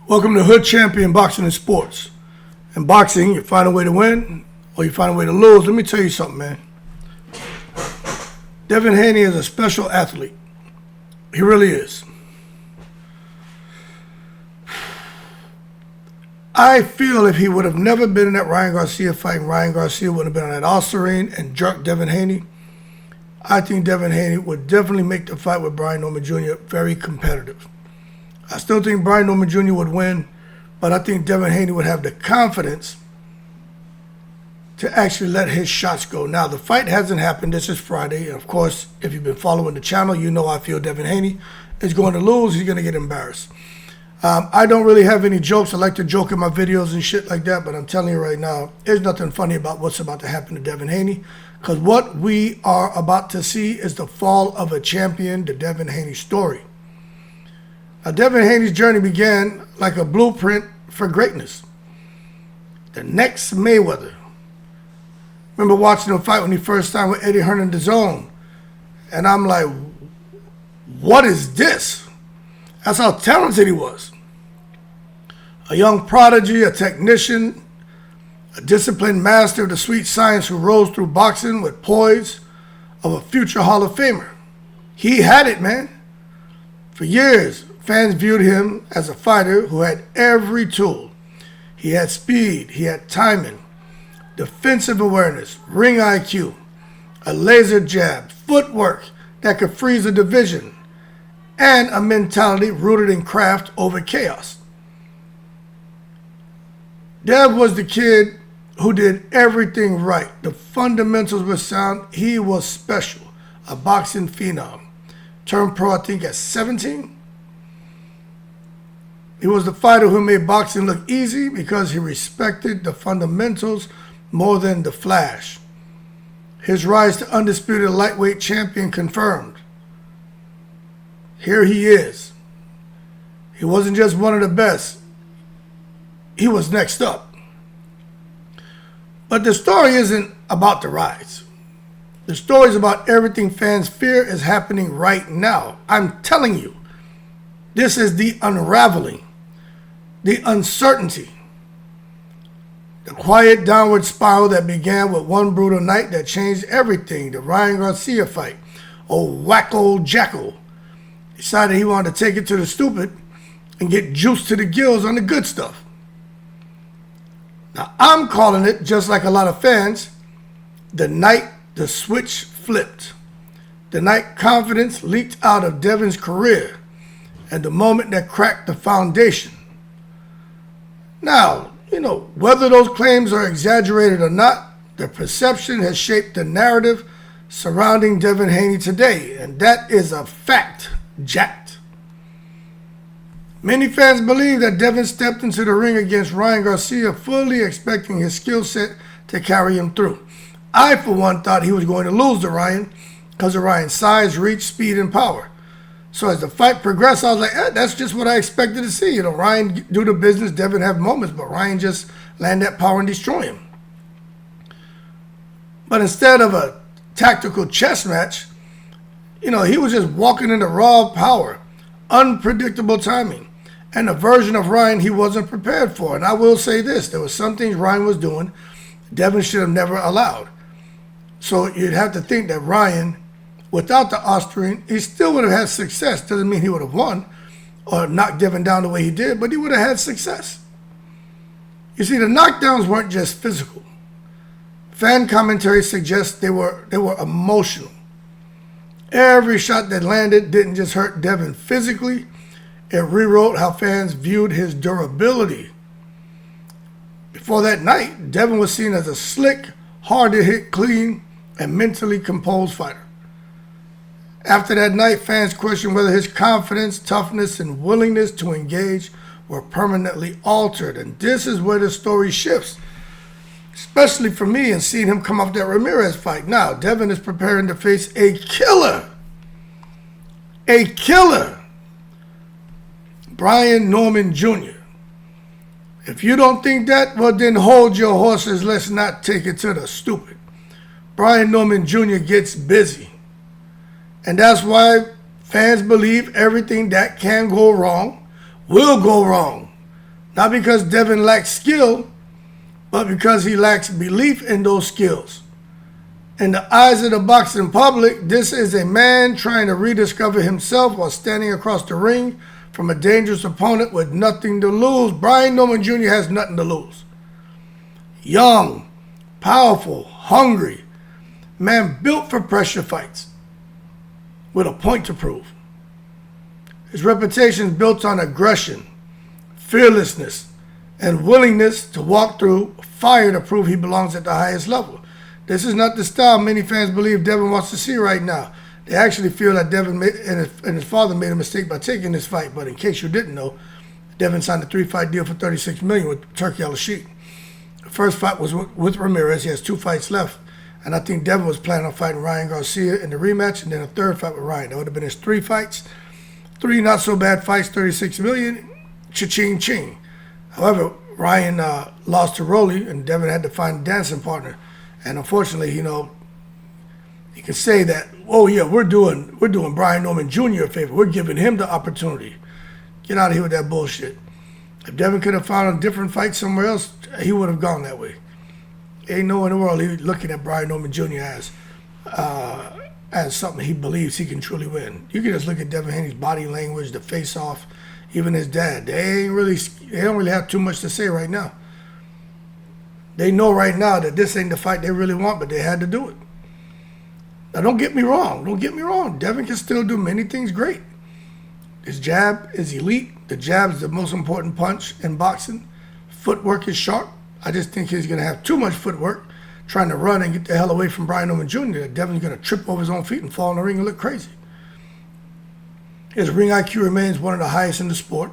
Welcome to Hood Champion Boxing and Sports. In boxing, you find a way to win or you find a way to lose. Let me tell you something, man. Devin Haney is a special athlete. He really is. I feel if he would have never been in that Ryan Garcia fight, and Ryan Garcia would have been on that Oscarine and jerked Devin Haney, I think Devin Haney would definitely make the fight with Brian Norman Jr. very competitive. I still think Brian Norman Jr. would win, but I think Devin Haney would have the confidence to actually let his shots go. Now, the fight hasn't happened. This is Friday. And of course, if you've been following the channel, you know I feel Devin Haney is going to lose. He's going to get embarrassed. I don't really have any jokes. I like to joke in my videos and shit like that, but I'm telling you right now, there's nothing funny about what's about to happen to Devin Haney, because what we are about to see is the fall of a champion, the Devin Haney story. Now, Devin Haney's journey began like a blueprint for greatness. The next Mayweather. Remember watching him fight when he first signed with Eddie Hearn in the Zone. And I'm like, what is this? That's how talented he was. A young prodigy, a technician, a disciplined master of the sweet science who rose through boxing with poise of a future Hall of Famer. He had it, man. For years, fans viewed him as a fighter who had every tool. He had speed, he had timing, defensive awareness, ring IQ, a laser jab, footwork that could freeze a division, and a mentality rooted in craft over chaos. Dev was the kid who did everything right. The fundamentals were sound. He was special, a boxing phenom. Turned pro, I think, at 17. He was the fighter who made boxing look easy because he respected the fundamentals more than the flash. His rise to undisputed lightweight champion confirmed. Here he is. He wasn't just one of the best. He was next up. But the story isn't about the rise. The story is about everything fans fear is happening right now. I'm telling you, this is the unraveling. The uncertainty, the quiet downward spiral that began with one brutal night that changed everything. The Ryan Garcia fight. Old wacko jackal decided he wanted to take it to the stupid and get juiced to the gills on the good stuff. Now, I'm calling it, just like a lot of fans, the night the switch flipped. The night confidence leaked out of Devin's career, and the moment that cracked the foundation. Now, whether those claims are exaggerated or not, the perception has shaped the narrative surrounding Devin Haney today, and that is a fact, jacked. Many fans believe that Devin stepped into the ring against Ryan Garcia fully expecting his skill set to carry him through. I, for one, thought he was going to lose to Ryan because of Ryan's size, reach, speed, and power. So as the fight progressed, I was like, that's just what I expected to see. Ryan do the business, Devin have moments, but Ryan just land that power and destroy him. But instead of a tactical chess match, he was just walking into raw power, unpredictable timing, and a version of Ryan he wasn't prepared for. And I will say this, there were some things Ryan was doing Devin should have never allowed. So you'd have to think that Ryan, without the Oscarine, he still would have had success. Doesn't mean he would have won or knocked Devin down the way he did, but he would have had success. You see, the knockdowns weren't just physical. Fan commentary suggests they were emotional. Every shot that landed didn't just hurt Devin physically, it rewrote how fans viewed his durability. Before that night, Devin was seen as a slick, hard-to-hit, clean, and mentally composed fighter. After that night, fans questioned whether his confidence, toughness, and willingness to engage were permanently altered. And this is where the story shifts, especially for me and seeing him come off that Ramirez fight. Now, Devin is preparing to face a killer. A killer. Brian Norman Jr. If you don't think that, well, then hold your horses. Let's not take it to the stupid. Brian Norman Jr. gets busy. And that's why fans believe everything that can go wrong will go wrong. Not because Devin lacks skill, but because he lacks belief in those skills. In the eyes of the boxing public, this is a man trying to rediscover himself while standing across the ring from a dangerous opponent with nothing to lose. Brian Norman Jr. has nothing to lose. Young, powerful, hungry, man built for pressure fights with a point to prove. His reputation is built on aggression, fearlessness, and willingness to walk through fire to prove he belongs at the highest level. This is not the style many fans believe Devin wants to see right now. They actually feel that Devin and his father made a mistake by taking this fight. But in case you didn't know, Devin signed a 3-fight deal for $36 million with Turkey Al-Rashid. The first fight was with Ramirez. He has 2 fights left. And I think Devin was planning on fighting Ryan Garcia in the rematch and then a 3rd fight with Ryan. That would have been his 3 fights. 3 not so bad fights, $36 million. Cha-ching, ching. However, Ryan lost to Rolly, and Devin had to find a dancing partner. And unfortunately, you can say that, oh yeah, we're doing Brian Norman Jr. a favor. We're giving him the opportunity. Get out of here with that bullshit. If Devin could have found a different fight somewhere else, he would have gone that way. Ain't no in the world he looking at Brian Norman Jr. as something he believes he can truly win. You can just look at Devin Haney's body language, the face-off, even his dad. They don't really have too much to say right now. They know right now that this ain't the fight they really want, but they had to do it. Now, don't get me wrong. Devin can still do many things great. His jab is elite. The jab is the most important punch in boxing. Footwork is sharp. I just think he's going to have too much footwork trying to run and get the hell away from Brian Norman Jr. Devin's going to trip over his own feet and fall in the ring and look crazy. His ring IQ remains one of the highest in the sport.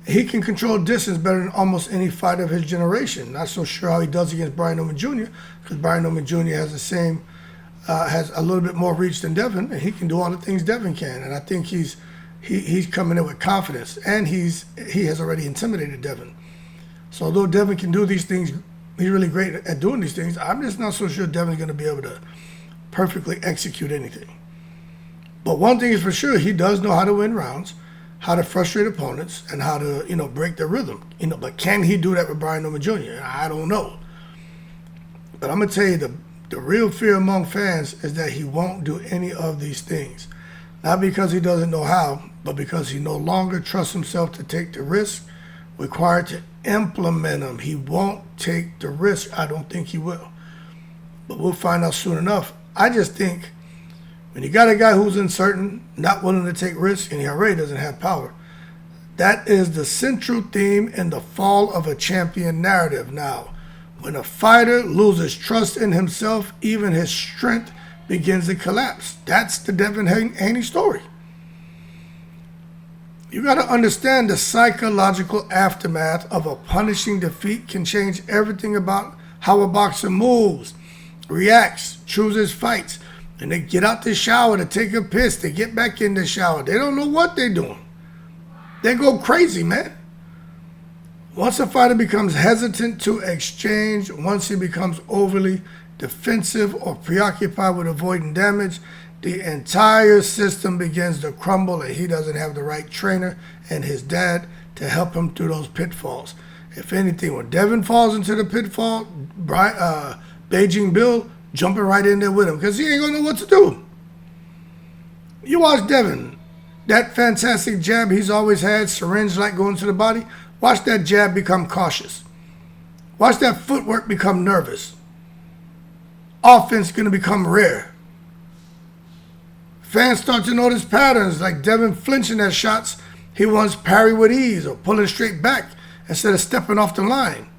He can control distance better than almost any fighter of his generation. Not so sure how he does against Brian Norman Jr. because Brian Norman Jr. has a little bit more reach than Devin, and he can do all the things Devin can. And I think he's coming in with confidence, and he has already intimidated Devin. So although Devin can do these things, he's really great at doing these things. I'm just not so sure Devin's going to be able to perfectly execute anything. But one thing is for sure, he does know how to win rounds, how to frustrate opponents, and how to, break their rhythm. But can he do that with Brian Norman Jr.? I don't know. But I'm going to tell you, the real fear among fans is that he won't do any of these things. Not because he doesn't know how, but because he no longer trusts himself to take the risk required to implement them. He won't take the risk. I don't think he will. But we'll find out soon enough. I just think when you got a guy who's uncertain, not willing to take risks, and he already doesn't have power, that is the central theme in the fall of a champion narrative now. When a fighter loses trust in himself, even his strength begins to collapse. That's the Devin Haney story. You got to understand the psychological aftermath of a punishing defeat can change everything about how a boxer moves, reacts, chooses fights. And they get out the shower to take a piss. They get back in the shower. They don't know what they're doing. They go crazy, man. Once a fighter becomes hesitant to exchange, once he becomes overly defensive or preoccupied with avoiding damage, the entire system begins to crumble, and he doesn't have the right trainer and his dad to help him through those pitfalls. If anything, when Devin falls into the pitfall, Beijing Bill jumping right in there with him because he ain't going to know what to do. You watch Devin, that fantastic jab he's always had, syringe-like going to the body, watch that jab become cautious. Watch that footwork become nervous. Offense going to become rare. Fans start to notice patterns like Devin flinching at shots he once parried with ease or pulling straight back instead of stepping off the line.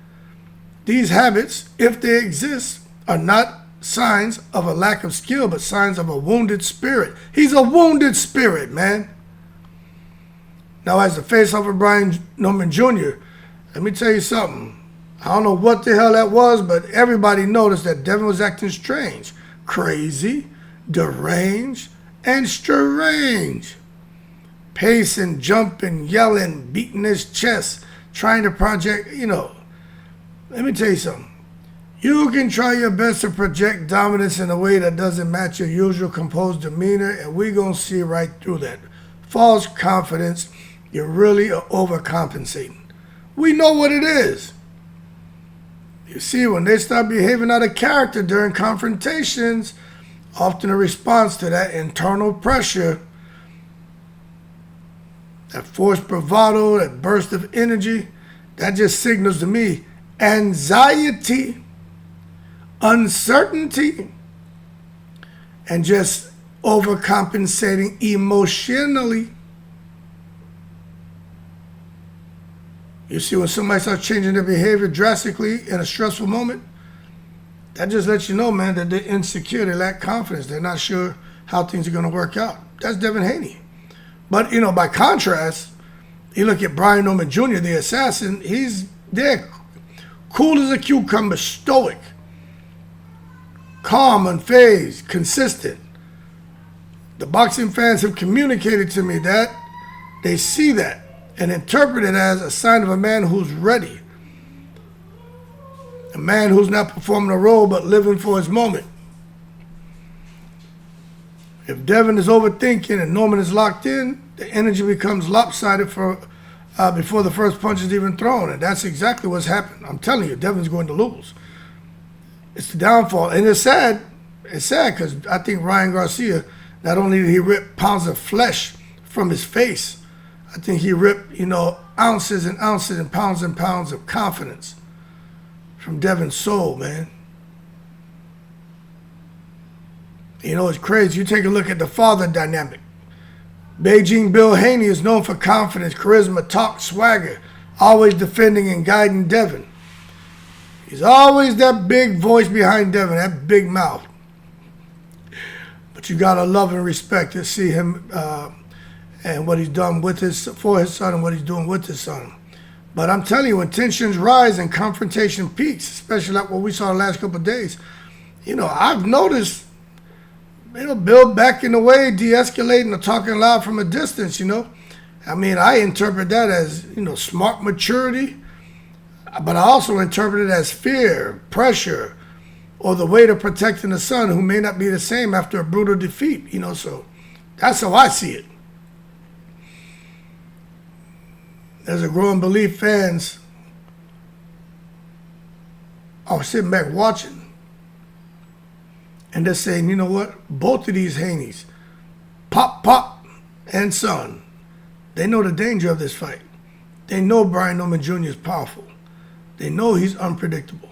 These habits, if they exist, are not signs of a lack of skill, but signs of a wounded spirit. He's a wounded spirit, man. Now, as the face-off of Brian Norman Jr., let me tell you something. I don't know what the hell that was, but everybody noticed that Devin was acting strange, crazy, deranged, and strange. Pacing, jumping, yelling, beating his chest, trying to project, Let me tell you something. You can try your best to project dominance in a way that doesn't match your usual composed demeanor, and we're going to see right through that. False confidence, you're really overcompensating. We know what it is. You see, when they start behaving out of character during confrontations, often a response to that internal pressure, that forced bravado, that burst of energy, that just signals to me anxiety, uncertainty, and just overcompensating emotionally. You see, when somebody starts changing their behavior drastically in a stressful moment, that just lets you know, man, that they're insecure, they lack confidence, they're not sure how things are going to work out. That's Devin Haney. But, you know, by contrast, you look at Brian Norman Jr., the assassin, he's there, cool as a cucumber, stoic, calm, unfazed, consistent. The boxing fans have communicated to me that they see that and interpret it as a sign of a man who's ready. A man who's not performing a role but living for his moment. If Devin is overthinking and Norman is locked in, the energy becomes lopsided before the first punch is even thrown. And that's exactly what's happened. I'm telling you, Devin's going to lose. It's the downfall. And it's sad. It's sad because I think Ryan Garcia, not only did he rip pounds of flesh from his face, I think he ripped, you know, ounces and ounces and pounds of confidence from Devin's soul, man. You know, it's crazy. You take a look at the father dynamic. Beijing Bill Haney is known for confidence, charisma, talk, swagger, always defending and guiding Devin. He's always that big voice behind Devin, that big mouth. But you gotta love and respect to see him and what he's done for his son and what he's doing with his son. But I'm telling you, when tensions rise and confrontation peaks, especially like what we saw the last couple of days, you know, I've noticed, you know, Bill backing away, de-escalating, or talking loud from a distance, you know. I mean, I interpret that as, you know, smart maturity, but I also interpret it as fear, pressure, or the weight of protecting the son who may not be the same after a brutal defeat, you know. So that's how I see it. There's a growing belief fans are sitting back watching, and they're saying, you know what? Both of these Haneys, Pop and Son, they know the danger of this fight. They know Brian Norman Jr. is powerful. They know he's unpredictable.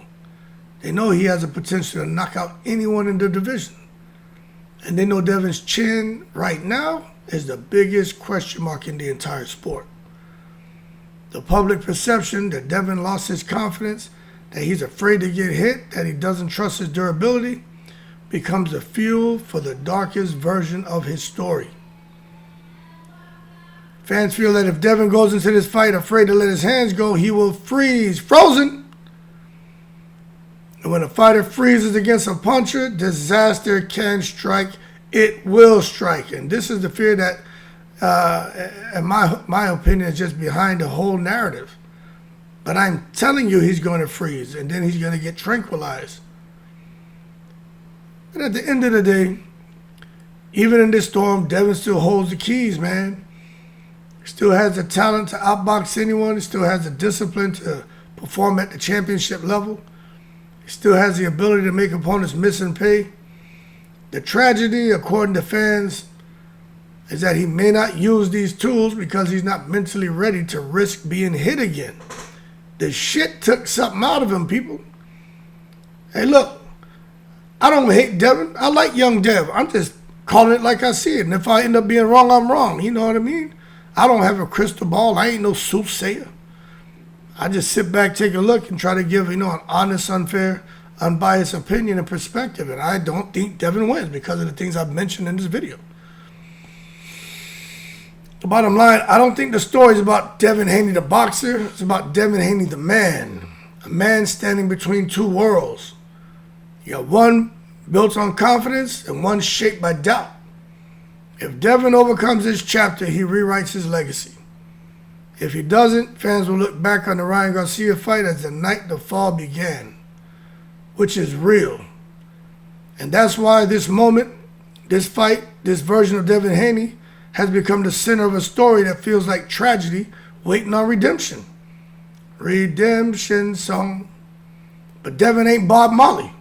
They know he has a potential to knock out anyone in the division. And they know Devin's chin right now is the biggest question mark in the entire sport. The public perception that Devin lost his confidence, that he's afraid to get hit, that he doesn't trust his durability, becomes the fuel for the darkest version of his story. Fans feel that if Devin goes into this fight afraid to let his hands go, he will freeze, frozen. And when a fighter freezes against a puncher, disaster can strike. It will strike. And this is the fear that, in my opinion, is just behind the whole narrative. But I'm telling you, he's going to freeze, and then he's going to get tranquilized. And at the end of the day, even in this storm, Devin still holds the keys, man. He still has the talent to outbox anyone. He still has the discipline to perform at the championship level. He still has the ability to make opponents miss and pay. The tragedy, according to fans, is that he may not use these tools because he's not mentally ready to risk being hit again. The shit took something out of him, people. Hey, look, I don't hate Devin. I like young Dev. I'm just calling it like I see it. And if I end up being wrong, I'm wrong. You know what I mean? I don't have a crystal ball. I ain't no soothsayer. I just sit back, take a look, and try to give, you know, an honest, unfair, unbiased opinion and perspective. And I don't think Devin wins because of the things I've mentioned in this video. The bottom line, I don't think the story is about Devin Haney the boxer. It's about Devin Haney the man. A man standing between two worlds. You got one built on confidence and one shaped by doubt. If Devin overcomes this chapter, he rewrites his legacy. If he doesn't, fans will look back on the Ryan Garcia fight as the night the fall began, which is real. And that's why this moment, this fight, this version of Devin Haney has become the center of a story that feels like tragedy waiting on redemption. redemption song. But Devin ain't Bob Marley.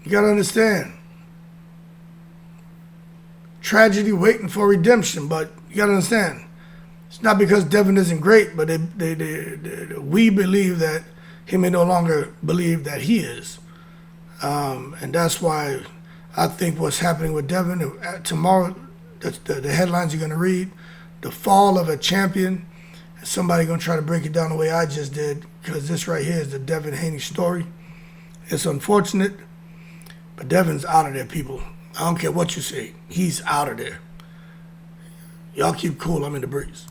You gotta understand. Tragedy waiting for redemption, but you gotta understand. It's not because Devin isn't great, but we believe that he may no longer believe that he is. And that's why I think what's happening with Devin, tomorrow, the headlines you're going to read, the fall of a champion, and somebody going to try to break it down the way I just did, because this right here is the Devin Haney story. It's unfortunate, but Devin's out of there, people. I don't care what you say. He's out of there. Y'all keep cool. I'm in the breeze.